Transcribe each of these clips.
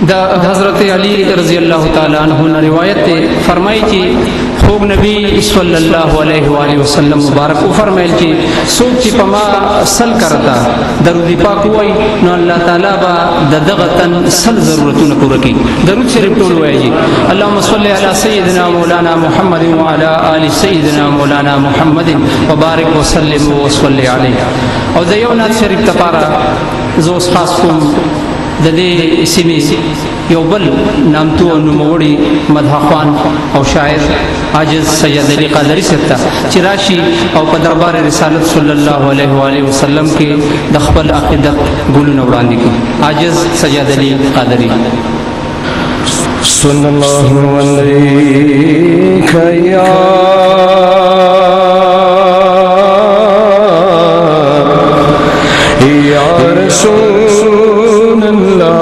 दा हज़रत अली रज़ी अल्लाह ताला अन्हु ने रिवायत फरमाई कि खूब नबी सल्लल्लाहु अलैहि वसल्लम मुबारक फरमाइल कि सोच कि पमा सल करता दरूद पाक हुई न अल्लाह ताला बा ददगतन सल ज़रूरतों न पूरा की दरूद शरीफ टोल हुआ जी अल्लाहुम्मा सल्लि अला सय्यिदिना मौलाना मुहम्मद व अला आलि सय्यिदिना मौलाना मुहम्मद व बारिक व सल्लिम व सल्लि अलैहि और दयौनाथ शरीफ तपारा जोस खास कुम ददे सिमी योबल नामतू नुमोड़ी मदहाखान और शायर आजिज सैयद अली क़ादरी सत्ता चिराशी और पदरबार रिसालत सल्लल्लाहु अलैहि वसल्लम के दखबल अक़ीदत गुल नवरानी की आजिज सैयद अली क़ादरी सल्लल्लाहु अलैहि या रसूल अल्लाह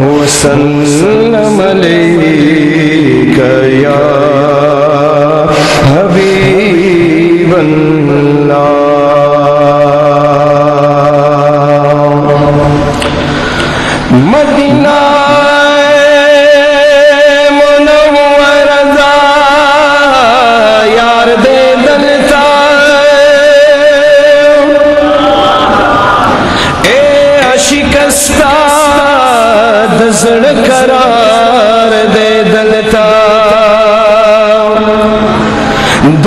वसल्लम अलैका या हबीब अल्लाह। मदीना मुनव्वरा यार दे दलता ए शिकस्ता दसड़ करार दे दलता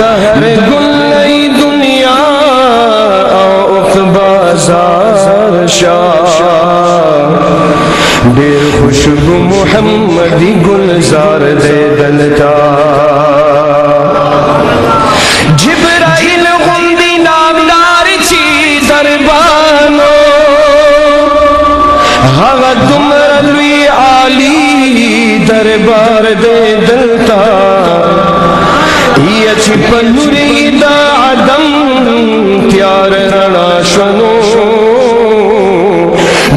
दहर गुल्लई दुनिया औख बाजार शाह बेर खुशबू मुहम्मदी गुलजार दे दलता जिब्राइल गुंदी नामदार ची दरबानो हवा दुमरलवी आली दरबार दे दलता ये छिपलुरी दा आदम प्यार रणा शनो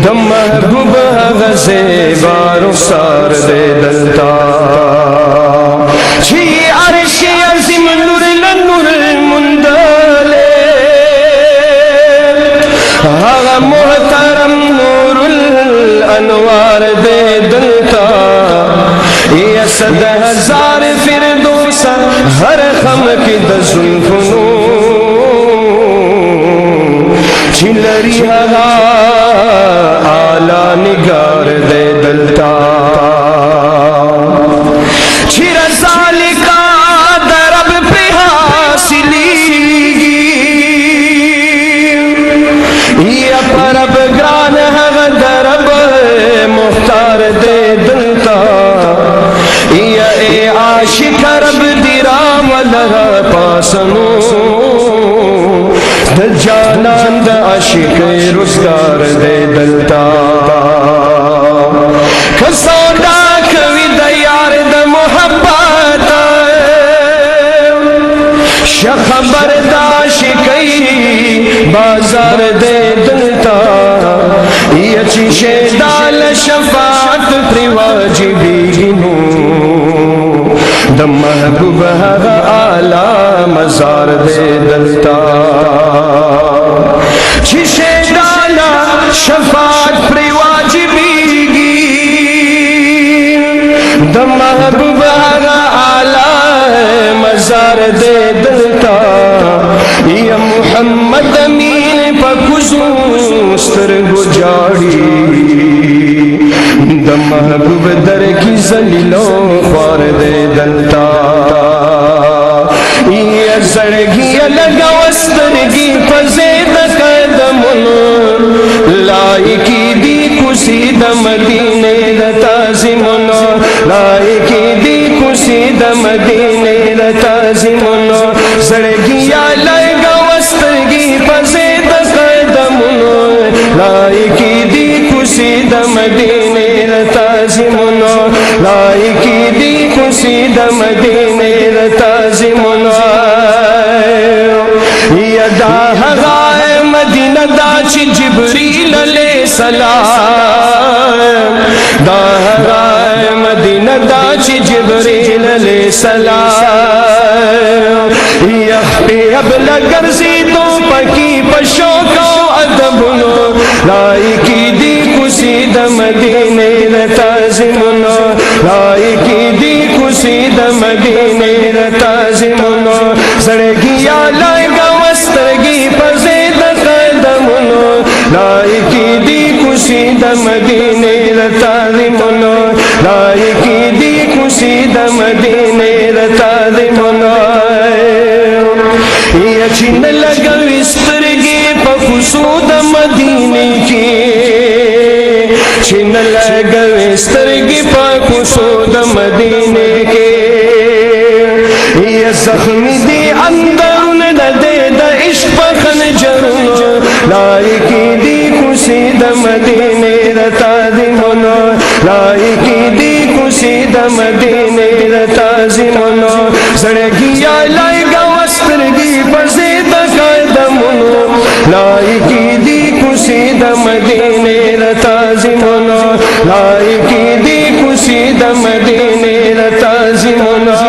दम महबूब गज़े बारो सार दे दलता छी अर्श अज़ीम नूर नूर मुंदले हाँ मोहतरम नूरुल अनवार दे दलता ये सद हजार फिरदौस हर खम की दज़ुल्फ़नो छिलरी हवा आला निगार दे दलता छिरसाल का दरब पे हासिली ये परब ग्रान है दरब मुख्तार दे दलता ये ए आशिक रब दिराम लगा पासनो जानंद आशिक रुज़गार दे दलता खसौदा कवि दयार द मोहब्बत शखबरदाश कई बाजार दे दलता ये चीशे दाल शफात त्रिवाजिबी गिनो द महबूब आला मजार दे दलता शीशे डाला शफात प्रिवाजिबीगी द महबूब आला मजार दे दलता या मुहम्मद अमीन पकुज़ूस्तर गुजारी द महबूब दर की जलीलो ख्वार दे दलता ये जड़गी लगा वस्तरगी फजेद कदमुन लाइकी दी कुसी द मदीने रताजिमुन लाइकी दी कुसी द मदीने रताजिमुन जड़गी लगा वस्तरगी फजेद कदमुन लाइकी दी कुसी द मदीने रताजिमुन लाइकी दी कुसी द मदीने रताजिमुन यदा हगाए मदीना दाची जिब्रील अलैहि सलाम दाहगाए मदीना दाची जिब्रील अलैहि सलाम यख्ती अब लगर सी तो पकी पशो को अदबुनो ताज़िमुनो लायकी दी खुशी द मदीने द ताज़िमुनो सड़गिया लाएगा वस्तरगी पजे द कदमुनो लायकी दी खुशी द मदीने द ताज़िमुनो लायकी दी खुशी द मदीने द ताज़िमुनो ये छिन लगा विस्तरगी पखुसूद मदीने की छिन लगा विस्तरगी पखुसूद मदीने के ये जख्मी दी अंदर न दे द इश्क खंजर लायकी दी खुशी द मदीने द ताज़िमुनो लायकी दी खुशी द मदीने द ताज़िमुनो सड़गिया लाएगा वस्तरगी पजे द कदमुनो लायकी दी खुशी द मदीने द ताज़िमुनो लायकी दी खुशी द मदीने द ताज़िमुनो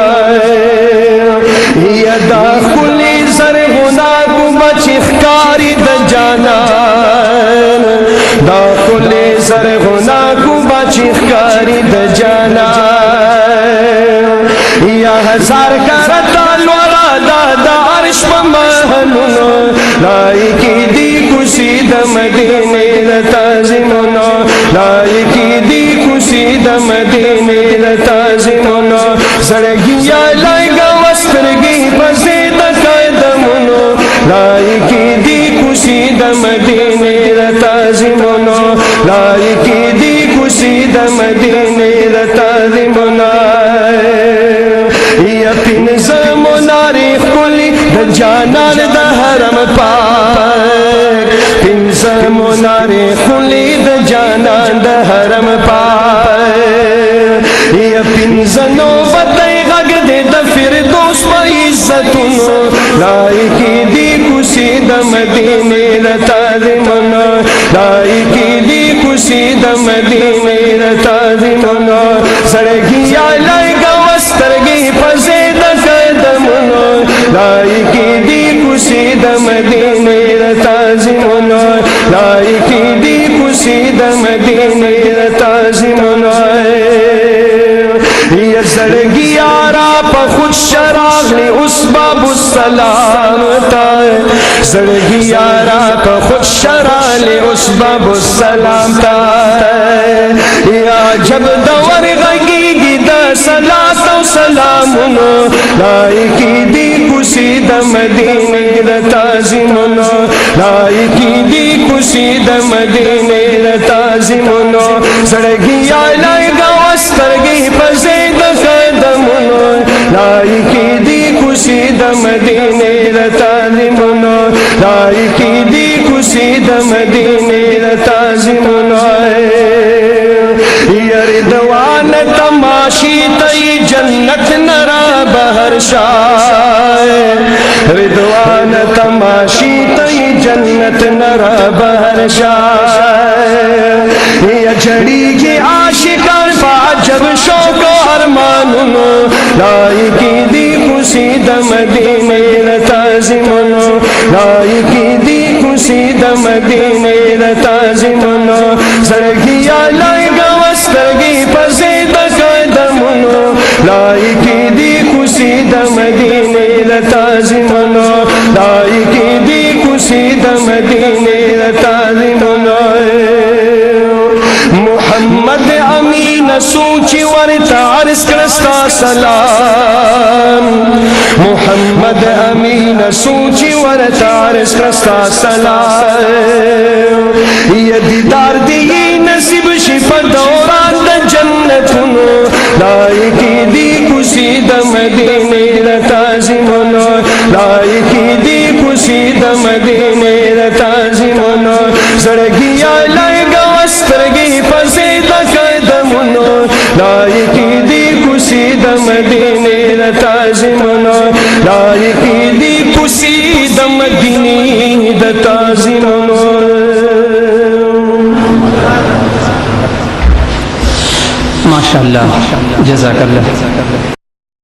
यदा खुली सर गुना को बचिकारी द जानान दाखुले सर गुना को बचिकारी द जानान या हजार करता लोरा दादा अर्श महनुनो लायकी दी खुशी द मदीने द ताज़िमुनो लायकी दी खुशी द मदीने द ताज़िमुनो सड़गिया लाएगा वस्तरगी पजे द कदमुनो लायकी दी खुशी द मदीने द ताज़िमुनो लायकी दी खुशी द मदीने द ताज़िमुनो यपिन ज़मुनारे खुली द जानान द हरम पाक पिन ज़मुनारे खुली द जानान द हरम पाक यपिन ज़नो बताए गग दे द फिरदौस प इज़्ज़तुनो लायकी दी खुशी द मदीने द ताज़िमुनो लायकी दी खुशी द मदीने द ताज़िमुनो सड़गिया लाएगा वस्तरगी पजे द कदमुनो लायकी दी खुशी द मदीने द ताज़िमुनो लायकी दी खुशी द मदीने द ताज़िमुनो ये सड़गिया रा प खुद शराग ने उस बाबू सलाम ताए सड़गिया रा प खुद शरा ले उस बाबू सलाम ताए या जब दवर गगी द सलात सलामुनो लायकी दी खुशी द मदीने द ताज़िमुनो लायकी दी खुशी द मदीने द ताज़िमुनो सड़गिया लाएगा वस्तरगी पजे द कदमुनो लायकी दी खुशी द मदीने द ताज़िमुनो लायकी दी खुशी द मदीने द ताज़िमुनो रिदवान तमाशी तई जन्नत नरा बहर शाए रिदवान तमाशी तई जन्नत नरा बहर शाए ये जड़ी के आशिकान पा जब शौक अरमानुनो लायकी दी खुशी द मदीने द ताज़िमुनो लायकी दी खुशी द मदीने द ताज़िमुनो सड़गिया लाएगा वस्तरगी पजे द कदमुनो लायकी दी खुशी द मदीने द ताज़िमुनो लायकी दी खुशी द मदीने द ताज़िमुनो मोहम्मद अमीन सूची वरता अर्ज़ करस्ता सलाम मोहम्मद अमीन सूची वरता अर्ज़ करस्ता सलाम ये दीदार दी नसीब शिफा दौरान द जन्नतुनो लायकी दी खुशी द मदीने द ताज़िमुनो लायकी दी खुशी द मदीने द ताज़िमुनो सड़गिया लाएगा वस्तरगी पजे द कदमुनो लायकी दी खुशी द मदीने द ताज़िमुनो लायकी दी खुशी द मदीने द ताज़िमुनो माशाअल्लाह जज़ाकल्लाह।